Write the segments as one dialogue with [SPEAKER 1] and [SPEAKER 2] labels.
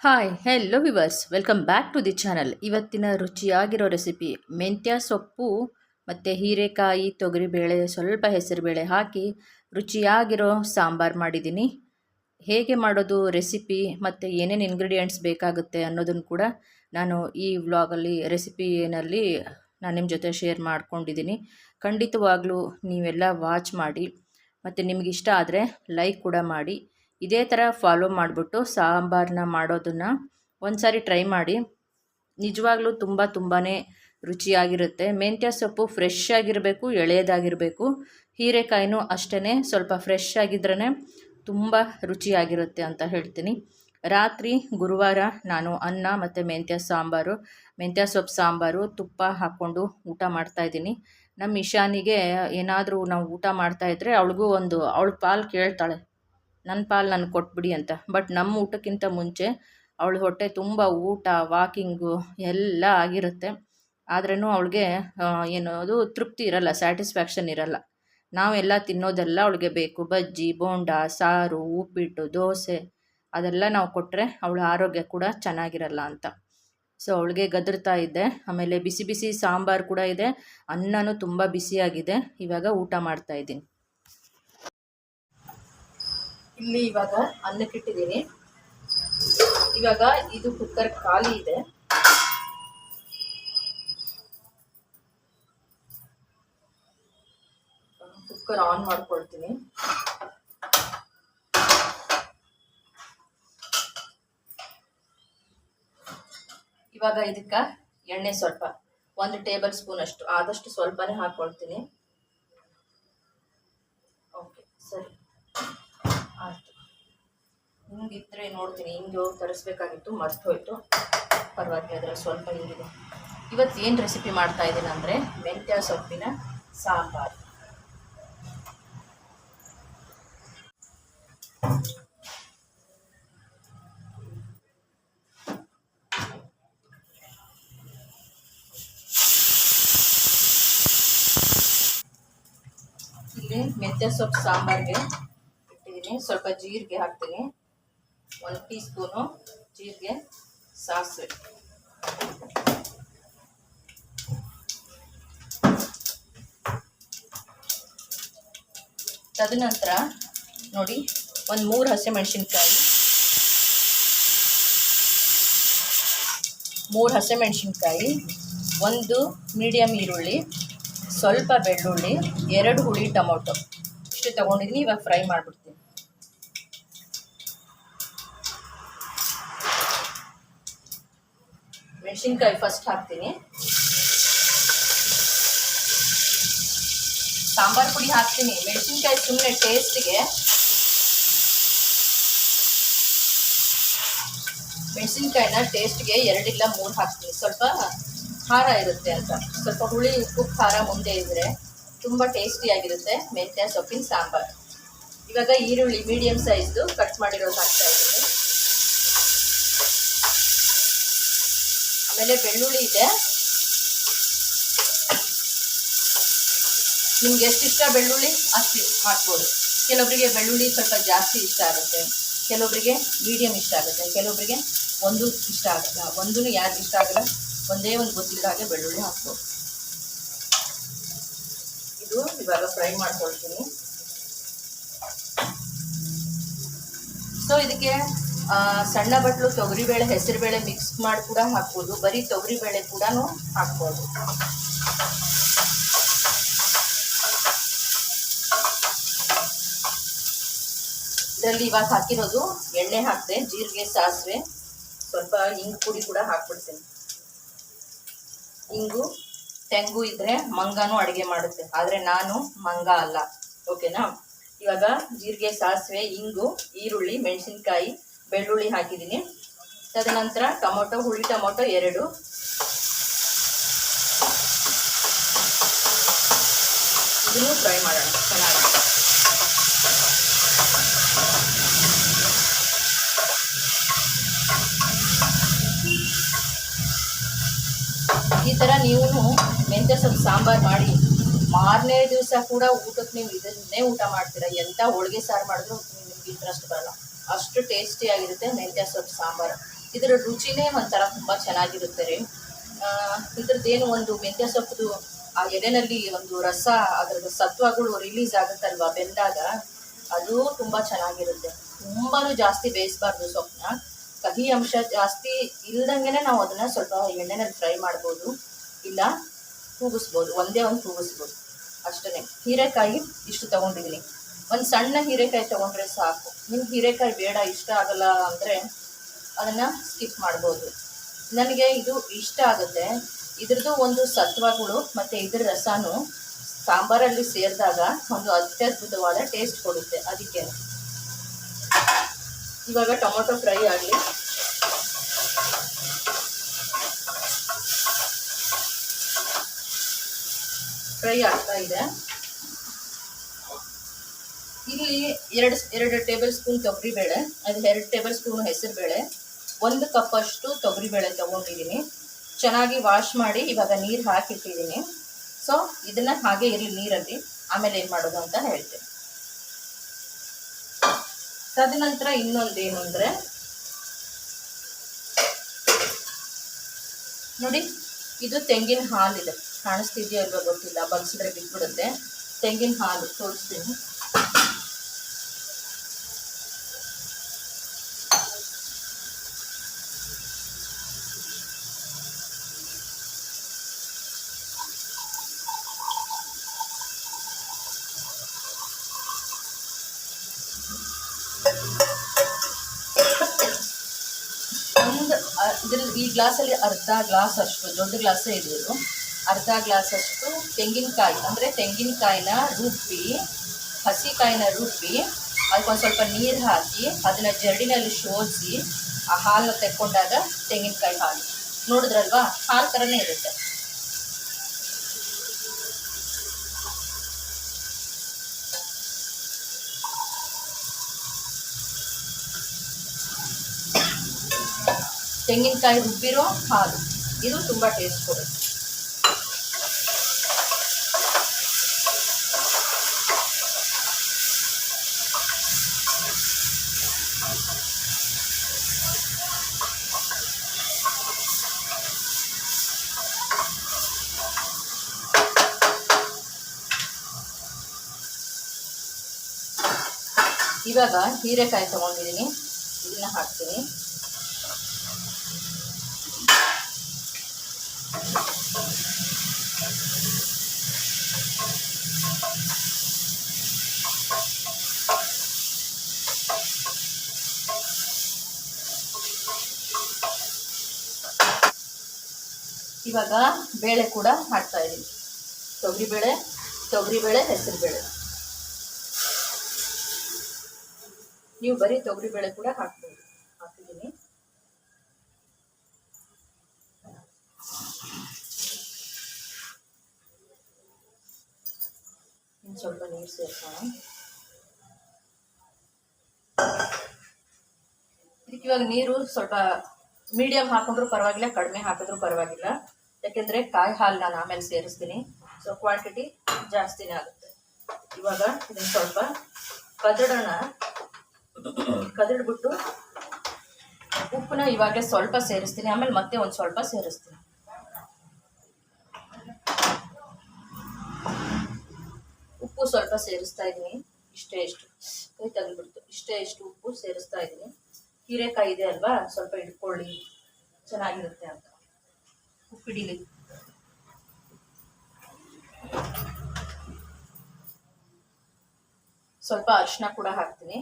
[SPEAKER 1] Hi hello viewers welcome back to the channel. ಇವತ್ತಿನ ರುಚಿಯಾಗಿರೋ recipe ಮೆಂತ್ಯ ಸೊಪ್ಪು ಮತ್ತು ಹೀರೆಕಾಯಿ, ತೊಗರಿಬೇಳೆ, ಸ್ವಲ್ಪ ಹೆಸರುಬೇಳೆ ಹಾಕಿ ರುಚಿಯಾಗಿರೋ ಸಾಂಬಾರು ಮಾಡಿದ್ದೀನಿ. ಹೇಗೆ ಮಾಡೋದು ರೆಸಿಪಿ ಮತ್ತು ಏನೇನು ಇಂಗ್ರೀಡಿಯೆಂಟ್ಸ್ ಬೇಕಾಗುತ್ತೆ ಅನ್ನೋದನ್ನು ಕೂಡ ನಾನು ಈ ವ್ಲಾಗಲ್ಲಿ ರೆಸಿಪಿನಲ್ಲಿ ನಾನು ನಿಮ್ಮ ಜೊತೆ ಶೇರ್ ಮಾಡ್ಕೊಂಡಿದ್ದೀನಿ. ಖಂಡಿತವಾಗ್ಲೂ ನೀವೆಲ್ಲ ವಾಚ್ ಮಾಡಿ ಮತ್ತು ನಿಮಗಿಷ್ಟ ಆದರೆ ಲೈಕ್ ಕೂಡ ಮಾಡಿ. ಇದೇ ಥರ ಫಾಲೋ ಮಾಡಿಬಿಟ್ಟು ಸಾಂಬಾರನ್ನ ಮಾಡೋದನ್ನು ಒಂದು ಸಾರಿ ಟ್ರೈ ಮಾಡಿ. ನಿಜವಾಗ್ಲೂ ತುಂಬಾ ರುಚಿಯಾಗಿರುತ್ತೆ. ಮೆಂತ್ಯ ಸೊಪ್ಪು ಫ್ರೆಶ್ ಆಗಿರಬೇಕು, ಎಳೆಯದಾಗಿರಬೇಕು. ಹೀರೆಕಾಯಿನೂ ಅಷ್ಟೇ, ಸ್ವಲ್ಪ ಫ್ರೆಶ್ ಆಗಿದ್ರೇ ತುಂಬ ರುಚಿಯಾಗಿರುತ್ತೆ ಅಂತ ಹೇಳ್ತೀನಿ. ರಾತ್ರಿ ಗುರುವಾರ ನಾನು ಅನ್ನ ಮತ್ತು ಮೆಂತ್ಯ ಸೊಪ್ಪು ಸಾಂಬಾರು ತುಪ್ಪ ಹಾಕ್ಕೊಂಡು ಊಟ ಮಾಡ್ತಾಯಿದ್ದೀನಿ. ನಮ್ಮ ಇಶಾನಿಗೆ ಏನಾದರೂ ನಾವು ಊಟ ಮಾಡ್ತಾಯಿದ್ರೆ ಅವಳ ಪಾಲು ಕೇಳ್ತಾಳೆ, ನನ್ನ ಪಾಲು ನನಗೆ ಕೊಟ್ಬಿಡಿ ಅಂತ. ಬಟ್ ನಮ್ಮ ಊಟಕ್ಕಿಂತ ಮುಂಚೆ ಅವಳ ಹೊಟ್ಟೆ ತುಂಬ ಊಟ, ವಾಕಿಂಗು ಎಲ್ಲ ಆಗಿರುತ್ತೆ. ಆದ್ರೂ ಅವಳಿಗೆ ಏನೋದು ತೃಪ್ತಿ ಇರಲ್ಲ, ಸ್ಯಾಟಿಸ್ಫ್ಯಾಕ್ಷನ್ ಇರಲ್ಲ. ನಾವೆಲ್ಲ ತಿನ್ನೋದೆಲ್ಲ ಅವಳಿಗೆ ಬೇಕು. ಬಜ್ಜಿ, ಬೋಂಡ, ಸಾರು, ಉಪ್ಪಿಟ್ಟು, ದೋಸೆ ಅದೆಲ್ಲ ನಾವು ಕೊಟ್ಟರೆ ಅವಳ ಆರೋಗ್ಯ ಕೂಡ ಚೆನ್ನಾಗಿರಲ್ಲ ಅಂತ. ಸೊ ಅವಳಿಗೆ ಗದರ್ತಾ ಇದ್ದೆ. ಆಮೇಲೆ ಬಿಸಿ ಬಿಸಿ ಸಾಂಬಾರು ಕೂಡ ಇದೆ, ಅನ್ನನೂ ತುಂಬ ಬಿಸಿಯಾಗಿದೆ. ಇವಾಗ ಊಟ ಮಾಡ್ತಾಯಿದ್ದೀನಿ. ಇಲ್ಲಿ ಇವಾಗ ಅನ್ನಕ್ಕಿಟ್ಟಿದ್ದೀನಿ. ಇವಾಗ ಇದು ಕುಕ್ಕರ್ ಖಾಲಿ ಇದೆ. ಕುಕ್ಕರ್ ಆನ್ ಮಾಡ್ಕೊಳ್ತೀನಿ. ಇವಾಗ ಇದಕ್ಕೆ ಎಣ್ಣೆ ಸ್ವಲ್ಪ 1 ಟೇಬಲ್ ಸ್ಪೂನ್ ಅಷ್ಟು, ಆದಷ್ಟು ಸ್ವಲ್ಪನೇ ಹಾಕ್ಕೊಳ್ತೀನಿ. ಓಕೆ, ಸರಿ ಆಯಿತು. ಹಿಂಗಿದ್ರೆ ನೋಡ್ತೀನಿ, ಹಿಂಗೆ ತರಿಸ್ಬೇಕಾಗಿತ್ತು, ಮರ್ತು ಹೋಯ್ತು. ಪರವಾಗಿಲ್ಲ, ಅದರ ಸ್ವಲ್ಪ ಹಿಂಗಿದೆ. ಇವತ್ತು ಏನು ರೆಸಿಪಿ ಮಾಡ್ತಾ ಇದ್ದೀನಿ ಅಂದರೆ ಮೆಂತ್ಯ ಸೊಪ್ಪಿನ ಸಾಂಬಾರು. ಇಲ್ಲಿ ಮೆಂತ್ಯ ಸೊಪ್ಪು ಸಾಂಬಾರಿಗೆ ಇಟ್ಟಿದ್ದೀನಿ. ಸ್ವಲ್ಪ ಜೀರಿಗೆ ಹಾಕ್ತೀನಿ, 1 ಟೀ ಸ್ಪೂನು ಜೀರಿಗೆ, ಸಾಸಿವೆ. ತದನಂತರ ನೋಡಿ, 3 ಹಸಿಮೆಣಸಿನ್ಕಾಯಿ, 1 ಮೀಡಿಯಮ್ ಈರುಳ್ಳಿ, ಸ್ವಲ್ಪ ಬೆಳ್ಳುಳ್ಳಿ, 2 ಹುಳಿ ಟೊಮೊಟೊ ಇಷ್ಟು ತೊಗೊಂಡಿದ್ದೀನಿ. ಇವಾಗ ಫ್ರೈ ಮಾಡಿಬಿಡ್ತೀನಿ. ಮೆಣಸಿನ್ಕಾಯಿ ಫಸ್ಟ್ ಹಾಕ್ತೀನಿ. ಸಾಂಬಾರು ಪುಡಿ ಹಾಕ್ತೀನಿ. ಮೆಣಸಿನ್ಕಾಯಿ ಸುಮ್ಮನೆ ಟೇಸ್ಟಿಗೆ, ಮೆಣಸಿನ್ಕಾಯಿನ ಟೇಸ್ಟ್ಗೆ 2 ಇಲ್ಲ 3 ಹಾಕ್ತೀನಿ. ಸ್ವಲ್ಪ ಖಾರ ಇರುತ್ತೆ ಅಂತ, ಸ್ವಲ್ಪ ಹುಳಿ, ಉಪ್ಪು, ಖಾರ ಮುಂದೆ ಇದ್ದರೆ ತುಂಬ ಟೇಸ್ಟಿಯಾಗಿರುತ್ತೆ ಮೆಂತ್ಯ ಸೊಪ್ಪಿನ ಸಾಂಬಾರು. ಇವಾಗ ಈರುಳ್ಳಿ ಮೀಡಿಯಮ್ ಸೈಜ್ದು ಕಟ್ ಮಾಡಿರೋದು ಹಾಕ್ತಾ ಇದ್ದೀನಿ. ಆಮೇಲೆ ಬೆಳ್ಳುಳ್ಳಿ ಇದೆ. ನಿಮ್ಗೆ ಎಷ್ಟು ಇಷ್ಟ ಬೆಳ್ಳುಳ್ಳಿ ಅಷ್ಟು ಹಾಕ್ಬೋದು. ಕೆಲವೊಬ್ಬರಿಗೆ ಬೆಳ್ಳುಳ್ಳಿ ಸ್ವಲ್ಪ ಜಾಸ್ತಿ ಇಷ್ಟ ಆಗುತ್ತೆ, ಕೆಲವೊಬ್ಬರಿಗೆ ಮೀಡಿಯಮ್ ಇಷ್ಟ ಆಗುತ್ತೆ, ಕೆಲವೊಬ್ಬರಿಗೆ ಒಂದು ಇಷ್ಟ ಆಗಲ್ಲ. ಒಂದೂ ಯಾರಿಗೆ ಇಷ್ಟ ಆಗಲ್ಲ, ಒಂದೇ ಒಂದು ಗೊತ್ತಿಲ್ಲದ ಹಾಗೆ ಬೆಳ್ಳುಳ್ಳಿ ಹಾಕ್ಬೋದು. ಇದು ಇವಾಗ ಫ್ರೈ ಮಾಡ್ಕೊಳ್ತೀನಿ. ಸೊ ಇದಕ್ಕೆ ಸಣ್ಣ ಬಟ್ಲು ತೊಗರಿಬೇಳೆ, ಹೆಸರುಬೇಳೆ ಮಿಕ್ಸ್ ಮಾಡಿ ಕೂಡ ಹಾಕ್ಬೋದು. ಬರೀ ತೊಗರಿಬೇಳೆ ಕೂಡ ಹಾಕ್ಬೋದು. ಇದರಲ್ಲಿ ಇವಾಗ ಹಾಕಿರೋದು ಎಣ್ಣೆ ಹಾಕಿದೆ, ಜೀರಿಗೆ, ಸಾಸಿವೆ, ಸ್ವಲ್ಪ ಹಿಂಗು ಪುಡಿ ಕೂಡ ಹಾಕ್ಬಿಡ್ತೀನಿ. ಹಿಂಗು, ತೆಂಗು ಇದ್ರೆ ಮಂಗನೂ ಅಡುಗೆ ಮಾಡುತ್ತೆ, ಆದರೆ ನಾನು ಮಂಗ ಅಲ್ಲ. ಓಕೆನಾ? ಇವಾಗ ಜೀರಿಗೆ, ಸಾಸಿವೆ, ಹಿಂಗು, ಈರುಳ್ಳಿ, ಮೆಣಸಿನ್ಕಾಯಿ, ಬೆಳ್ಳುಳ್ಳಿ ಹಾಕಿದ್ದೀನಿ. ತದನಂತರ ಟೊಮೊಟೊ, ಹುಳಿ ಟೊಮೊಟೊ 2, ಇದನ್ನು ಫ್ರೈ ಮಾಡೋಣ ಚೆನ್ನಾಗಿ. ಈ ಥರ ನೀವು ಮೆಂತ್ಯ ಸೊಪ್ಪು ಸಾಂಬಾರು ಮಾಡಿ ಮಾರನೇ ದಿವಸ ಕೂಡ ಊಟಕ್ಕೆ ನೀವು ಇದನ್ನೇ ಊಟ ಮಾಡ್ತೀರಾ. ಎಂಥ ಹೋಳಿಗೆ ಸಾರು ಮಾಡಿದ್ರು ನಿಮ್ಗೆ ಇಂಟ್ರೆಸ್ಟ್ ಬರಲ್ಲ, ಅಷ್ಟು ಟೇಸ್ಟಿಯಾಗಿರುತ್ತೆ ಮೆಂತ್ಯ ಸೊಪ್ಪು ಸಾಂಬಾರು. ಇದರ ರುಚಿನೇ ಒಂಥರ ತುಂಬ ಚೆನ್ನಾಗಿರುತ್ತೆ ರೀ. ಇದ್ರದ್ದೇನು ಒಂದು ಮೆಂತ್ಯ ಸೊಪ್ಪು ಆ ಎಲೆನಲ್ಲಿ ಒಂದು ರಸ, ಅದರದ ಸತ್ವಗಳು ರಿಲೀಸ್ ಆಗುತ್ತಲ್ವ ಬೆಂದಾಗ, ಅದು ತುಂಬ ಚೆನ್ನಾಗಿರುತ್ತೆ. ತುಂಬಾ ಜಾಸ್ತಿ ಬೇಯಿಸಬಾರ್ದು ಸೊಪ್ಪನ್ನ. ಕಹಿ ಅಂಶ ಜಾಸ್ತಿ ಇಲ್ದಂಗೆ ನಾವು ಅದನ್ನು ಸ್ವಲ್ಪ ಎಣ್ಣೆನಲ್ಲಿ ಫ್ರೈ ಮಾಡ್ಬೋದು, ಇಲ್ಲ ಕೂಗಿಸ್ಬೋದು, ಒಂದೇ ಒಂದು ಕೂಗಿಸ್ಬೋದು ಅಷ್ಟೇ. ಹೀರೆಕಾಯಿ ಇಷ್ಟು ತೊಗೊಂಡಿದ್ದೀನಿ. ಒಂದು ಸಣ್ಣ ಹೀರೆಕಾಯಿ ತೊಗೊಂಡ್ರೆ ಸಾಕು. ನಿಮ್ಗೆ ಹೀರೆಕಾಯಿ ಬೇಡ, ಇಷ್ಟ ಆಗಲ್ಲ ಅಂದರೆ ಅದನ್ನು ಸ್ಕಿಪ್ ಮಾಡ್ಬೋದು. ನನಗೆ ಇದು ಇಷ್ಟ ಆಗುತ್ತೆ. ಇದ್ರದ್ದು ಒಂದು ಸತ್ವಗಳು ಮತ್ತು ಇದ್ರ ರಸನೂ ಸಾಂಬಾರಲ್ಲಿ ಸೇರಿದಾಗ ಒಂದು ಅತ್ಯದ್ಭುತವಾದ ಟೇಸ್ಟ್ ಕೊಡುತ್ತೆ. ಅದಕ್ಕೆ ಇವಾಗ ಟೊಮೊಟೊ ಫ್ರೈ ಆಗಲಿ. ಫ್ರೈ ಆಗ್ತಾ ಇದೆ. ಇಲ್ಲಿ ಎರಡು ಟೇಬಲ್ ಸ್ಪೂನ್ ತೊಗರಿಬೇಳೆ, ಅದು 2 ಟೇಬಲ್ ಸ್ಪೂನ್ ಹೆಸರುಬೇಳೆ, 1 ಕಪ್ಪಷ್ಟು ತೊಗರಿಬೇಳೆ ತೊಗೊಂಡಿದ್ದೀನಿ. ಚೆನ್ನಾಗಿ ವಾಶ್ ಮಾಡಿ ಇವಾಗ ನೀರು ಹಾಕಿಟ್ಟಿದ್ದೀನಿ. ಸೊ ಇದನ್ನು ಹಾಗೆ ಇರಲಿ ನೀರಲ್ಲಿ, ಆಮೇಲೆ ಏನು ಮಾಡೋದು ಅಂತ ಹೇಳ್ತೇನೆ. ತದನಂತರ ಇನ್ನೊಂದೇನು ಅಂದರೆ ನೋಡಿ, ಇದು ತೆಂಗಿನ ಹಾಲಿದೆ. ಕಾಣಿಸ್ತಿದೆಯೋ ಇಲ್ವೋ ಗೊತ್ತಿಲ್ಲ, ಬಗ್ಸಿದ್ರೆ ಬಿಟ್ಬಿಡುತ್ತೆ. ತೆಂಗಿನ ಹಾಲು ತೋರಿಸ್ತೀನಿ. ಈ ಗ್ಲಾಸಲ್ಲಿ ಅರ್ಧ ಗ್ಲಾಸ್ ಅಷ್ಟು, ದೊಡ್ಡ ಗ್ಲಾಸೇ ಇರೋದು, ಅರ್ಧ ಗ್ಲಾಸ್ ಅಷ್ಟು ತೆಂಗಿನಕಾಯಿ, ಅಂದರೆ ತೆಂಗಿನಕಾಯಿನ ರುಬ್ಬಿ, ಹಸಿಕಾಯಿನ ರುಬ್ಬಿ, ಅದಕ್ಕೊಂದು ಸ್ವಲ್ಪ ನೀರು ಹಾಕಿ ಅದನ್ನು ಜರಡಿನಲ್ಲಿ ಶೋಧಿಸಿ ಆ ಹಾಲನ್ನ ತೆಕ್ಕೊಂಡಾಗ ತೆಂಗಿನಕಾಯಿ ಹಾಲು. ನೋಡಿದ್ರಲ್ವಾ, ಹಾಲು ಥರನೇ ಇರುತ್ತೆ. ತೆಂಗಿನಕಾಯಿ ರುಬ್ಬಿರೋ ಹಾಲು, ಇದು ತುಂಬ ಟೇಸ್ಟ್ ಕೊಡುತ್ತೆ. ಇವಾಗ ಹೀರೆಕಾಯಿ ತೊಗೊಂಡಿದ್ದೀನಿ, ಇದನ್ನ ಹಾಕ್ತೀನಿ. ಇವಾಗ ಬೇಳೆ ಕೂಡ ಹಾಕ್ತಾ ಇದ್ದೀನಿ. ತೊಗರಿಬೇಳೆ, ಹೆಸರುಬೇಳೆ. ನೀವು ಬರೀ ತೊಗರಿಬೇಳೆ ಕೂಡ ಹಾಕ್ಬೋದು. ಹಾಕಿದ್ದೀನಿ. ಇನ್ನು ಸ್ವಲ್ಪ ನೀರು ಸೇರ್ಸೋಣ. ಇದಕ್ಕೆ ಇವಾಗ ನೀರು ಸ್ವಲ್ಪ ಮೀಡಿಯಮ್ ಹಾಕೊಂಡ್ರೂ ಪರವಾಗಿಲ್ಲ, ಕಡಿಮೆ ಹಾಕಿದ್ರೂ ಪರವಾಗಿಲ್ಲ. ಯಾಕೆಂದರೆ ಕಾಯಿ ಹಾಲು ನಾನು ಆಮೇಲೆ ಸೇರಿಸ್ತೀನಿ, ಸೊ ಕ್ವಾಂಟಿಟಿ ಜಾಸ್ತಿನೇ ಆಗುತ್ತೆ. ಇವಾಗ ಇದನ್ನು ಸ್ವಲ್ಪ ಕದಡ್ಬಿಟ್ಟು ಉಪ್ಪನ್ನ ಇವಾಗಲೇ ಸ್ವಲ್ಪ ಸೇರಿಸ್ತೀನಿ, ಆಮೇಲೆ ಮತ್ತೆ ಒಂದು ಸ್ವಲ್ಪ ಸೇರಿಸ್ತೀನಿ. ಉಪ್ಪು ಸ್ವಲ್ಪ ಸೇರಿಸ್ತಾ ಇದ್ದೀನಿ, ಇಷ್ಟು ಕೈ ತೆಗೆದ್ಬಿಡ್ತು, ಇಷ್ಟು ಉಪ್ಪು ಸೇರಿಸ್ತಾ ಇದ್ದೀನಿ. ಹೀರೆಕಾಯಿ ಇದೆ ಅಲ್ವಾ, ಸ್ವಲ್ಪ ಇಟ್ಕೊಳ್ಳಿ, ಚೆನ್ನಾಗಿರುತ್ತೆ ಅಂತ. ಉಪ್ಪಿಡಿಲಿ. ಸ್ವಲ್ಪ ಅರಿಶಿನ ಕೂಡ ಹಾಕ್ತೀನಿ.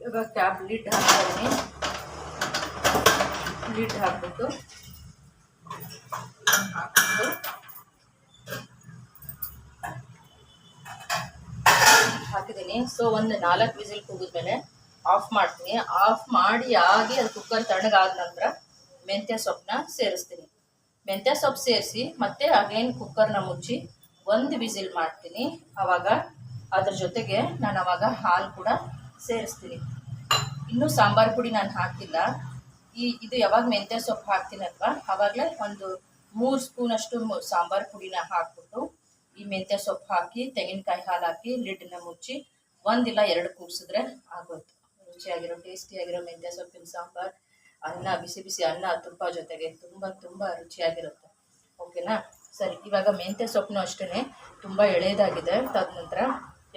[SPEAKER 1] ಇವಾಗ ಕ್ಯಾಪ್ ಲಿಡ್ ಹಾಕ್ತಾ ಇದ್ದೀನಿ. ಲಿಡ್ ಹಾಕ್ಬಿಟ್ಟು ಹಾಕಿದ್ದೀನಿ. ಸೊ ಒಂದು 4 ವಿಸಿಲ್ ಕೂಗಿದ್ಮೇಲೆ ಆಫ್ ಮಾಡ್ತೀನಿ. ಆಫ್ ಮಾಡಿ ಆಗಿ ಅದು ಕುಕ್ಕರ್ ತಣ್ಣಗಾದ ನಂತರ ಮೆಂತ್ಯ ಸೊಪ್ಪನ್ನ ಸೇರಿಸ್ತೀನಿ. ಮೆಂತ್ಯ ಸೊಪ್ಪು ಸೇರಿಸಿ ಮತ್ತೆ ಅಗೇನ್ ಕುಕ್ಕರ್ನ ಮುಚ್ಚಿ 1 ವಿಸಿಲ್ ಮಾಡ್ತೀನಿ. ಆವಾಗ ಅದ್ರ ಜೊತೆಗೆ ನಾನು ಆವಾಗ ಹಾಲು ಕೂಡ ಸೇರಿಸ್ತೀನಿ. ಇನ್ನೂ ಸಾಂಬಾರು ಪುಡಿ ನಾನು ಹಾಕಿಲ್ಲ. ಇದು ಯಾವಾಗ ಮೆಂತ್ಯ ಸೊಪ್ಪು ಹಾಕ್ತೀನಲ್ವ ಆವಾಗಲೇ ಒಂದು 3 ಸ್ಪೂನಷ್ಟು ಸಾಂಬಾರು ಪುಡಿನ ಹಾಕ್ಬಿಟ್ಟು ಈ ಮೆಂತ್ಯ ಸೊಪ್ಪು ಹಾಕಿ ತೆಂಗಿನಕಾಯಿ ಹಾಲು ಹಾಕಿ ಲಿಡ್ನ ಮುಚ್ಚಿ 1 ಇಲ್ಲ 2 ಕೂಗಿಸಿದ್ರೆ ಆಗೋಯ್ತು. ರುಚಿಯಾಗಿರೋ ಟೇಸ್ಟಿಯಾಗಿರೋ ಮೆಂತ್ಯ ಸೊಪ್ಪಿನ ಸಾಂಬಾರು, ಅನ್ನ ಬಿಸಿ ಬಿಸಿ ಅನ್ನ ತುಪ್ಪ ಜೊತೆಗೆ ತುಂಬ ರುಚಿಯಾಗಿರುತ್ತೆ. ಓಕೆನಾ? ಸರಿ, ಇವಾಗ ಮೆಂತ್ಯ ಸೊಪ್ಪನ್ನು ಅಷ್ಟೇ ತುಂಬ ಎಳೆದಾಗಿದೆ. ತದನಂತರ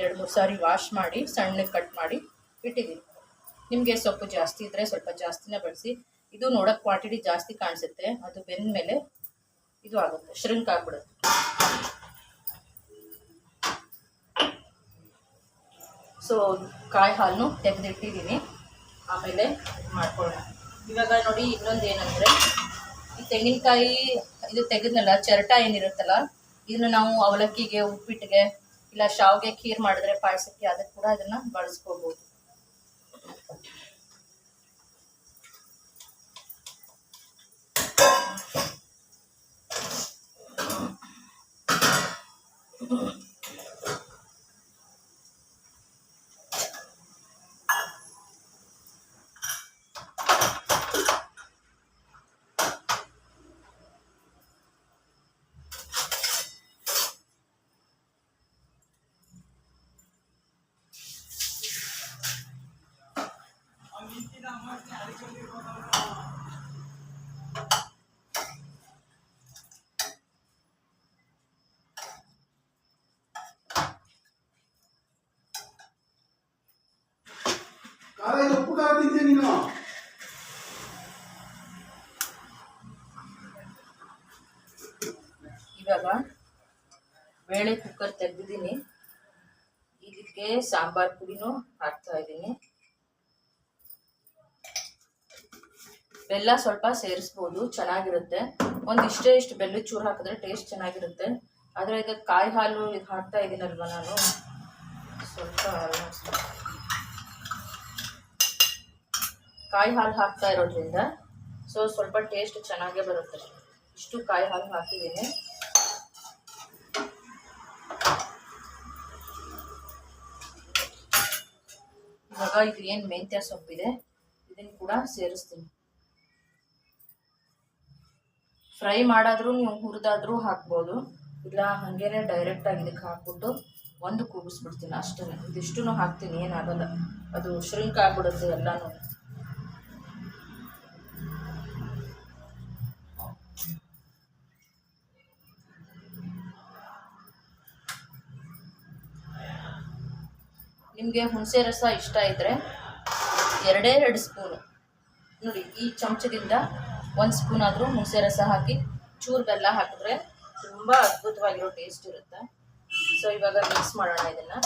[SPEAKER 1] 2-3 ಸಾರಿ ವಾಶ್ ಮಾಡಿ ಸಣ್ಣಗೆ ಕಟ್ ಮಾಡಿ ಇಟ್ಟಿದ್ದೀನಿ. ನಿಮಗೆ ಸೊಪ್ಪು ಜಾಸ್ತಿ ಇದ್ದರೆ ಸ್ವಲ್ಪ ಜಾಸ್ತಿನೇ ಬಳಸಿ. ಇದು ನೋಡೋಕ್ಕೆ ಕ್ವಾಂಟಿಟಿ ಜಾಸ್ತಿ ಕಾಣಿಸುತ್ತೆ, ಅದು ಬೆಂದ ಮೇಲೆ ಇದು ಆಗುತ್ತೆ, ಶ್ರಿಂಕ್ ಆಗಿಬಿಡುತ್ತೆ. ಸೊ ಕಾಯಿ ಹಾಲನ್ನು ತೆಗೆದಿಟ್ಟಿದ್ದೀನಿ, ಆಮೇಲೆ ಮಾಡ್ಕೊಳ್ಳೋಣ. ಇವಾಗ ನೋಡಿ, ಇನ್ನೊಂದು ಏನಂದರೆ ಈ ತೆಂಗಿನಕಾಯಿ ಇದು ತೆಗೆದ್ನಲ್ಲ, ಚರಟ ಏನಿರುತ್ತಲ್ಲ, ಇದನ್ನು ನಾವು ಅವಲಕ್ಕಿಗೆ, ಉಪ್ಪಿಟ್ಟಿಗೆ, ಇಲ್ಲ ಶಾವಿಗೆ ಖೀರ್ ಮಾಡಿದ್ರೆ ಪಾಯಸಕ್ಕೆ, ಅದಕ್ಕೆ ಕೂಡ ಇದನ್ನು ಬಳಸ್ಕೋಬೋದು. ಇವಾಗ ಬೇಳೆ ಕುಕ್ಕರ್ ತೆಗೆದಿದ್ದೀನಿ, ಇದಕ್ಕೆ ಸಾಂಬಾರ್ ಪುಡಿನೂ ಹಾಕ್ತಾ ಇದ್ದೀನಿ. ಬೆಲ್ಲ ಸ್ವಲ್ಪ ಸೇರಿಸ್ಬೋದು, ಚೆನ್ನಾಗಿರುತ್ತೆ. ಇಷ್ಟು ಬೆಲ್ಲದ ಚೂರು ಹಾಕಿದ್ರೆ ಟೇಸ್ಟ್ ಚೆನ್ನಾಗಿರುತ್ತೆ. ಆದರೆ ಈಗ ಕಾಯಿ ಹಾಲು ಇದು ಹಾಕ್ತಾ ಇದ್ದೀನಲ್ವ ನಾನು, ಸ್ವಲ್ಪ ಕಾಯಿ ಹಾಲು ಹಾಕ್ತಾ ಇರೋದ್ರಿಂದ ಸ್ವಲ್ಪ ಟೇಸ್ಟ್ ಚೆನ್ನಾಗೇ ಬರುತ್ತೆ. ಇಷ್ಟು ಕಾಯಿ ಹಾಲು ಹಾಕಿದ್ದೀನಿ. ಇವಾಗ ಇದು ಏನು ಮೆಂತ್ಯ ಸೊಪ್ಪಿದೆ ಇದನ್ನು ಕೂಡ ಸೇರಿಸ್ತೀನಿ. ಫ್ರೈ ಮಾಡಾದ್ರೂ ನೀವು ಹುರಿದಾದ್ರೂ ಹಾಕ್ಬೋದು, ಇಲ್ಲ ಹಾಗೇನೆ ಡೈರೆಕ್ಟಾಗಿ ಇದಕ್ಕೆ ಹಾಕ್ಬಿಟ್ಟು ಒಂದು ಕೂಗಿಸ್ಬಿಡ್ತೀನಿ ಅಷ್ಟೇ. ಇದಿಷ್ಟು ಹಾಕ್ತೀನಿ, ಏನಾಗಲ್ಲ, ಅದು ಶ್ರಿಂಕ್ ಆಗಿಬಿಡುತ್ತೆ ಎಲ್ಲನೂ. ನಿಮಗೆ ಹುಣಸೆ ರಸ ಇಷ್ಟ ಇದ್ದರೆ 2 ಸ್ಪೂನು ನೋಡಿ, ಈ ಚಮಚದಿಂದ 1 ಸ್ಪೂನ್ ಆದರೂ ಹುಣಸೆ ರಸ ಹಾಕಿ ಚೂರು ಬೆಲ್ಲ ಹಾಕಿದ್ರೆ ತುಂಬ ಅದ್ಭುತವಾಗಿರೋ ಟೇಸ್ಟ್ ಇರುತ್ತೆ. ಸೊ ಇವಾಗ ಮಿಕ್ಸ್ ಮಾಡೋಣ ಇದನ್ನು.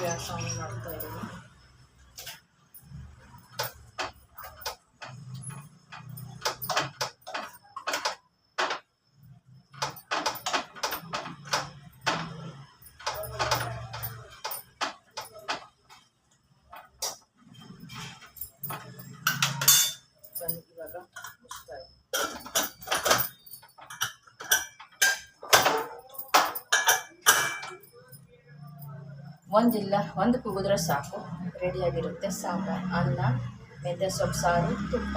[SPEAKER 1] ಗ್ಯಾಸ್ ಆನ್ ಮಾಡ್ತಾ ಇದ್ದೀನಿ. ಇವಾಗ ಮುಚ್ತಾ ಇದೆ. ಒಂದು ಕೂಗಿದ್ರೆ ಸಾಕು, ರೆಡಿಯಾಗಿರುತ್ತೆ ಸಾಂಬಾರು, ಅನ್ನ, ಮೆಂತ್ಯ ಸೊಪ್ಪು ಸಾರು, ತುಪ್ಪ.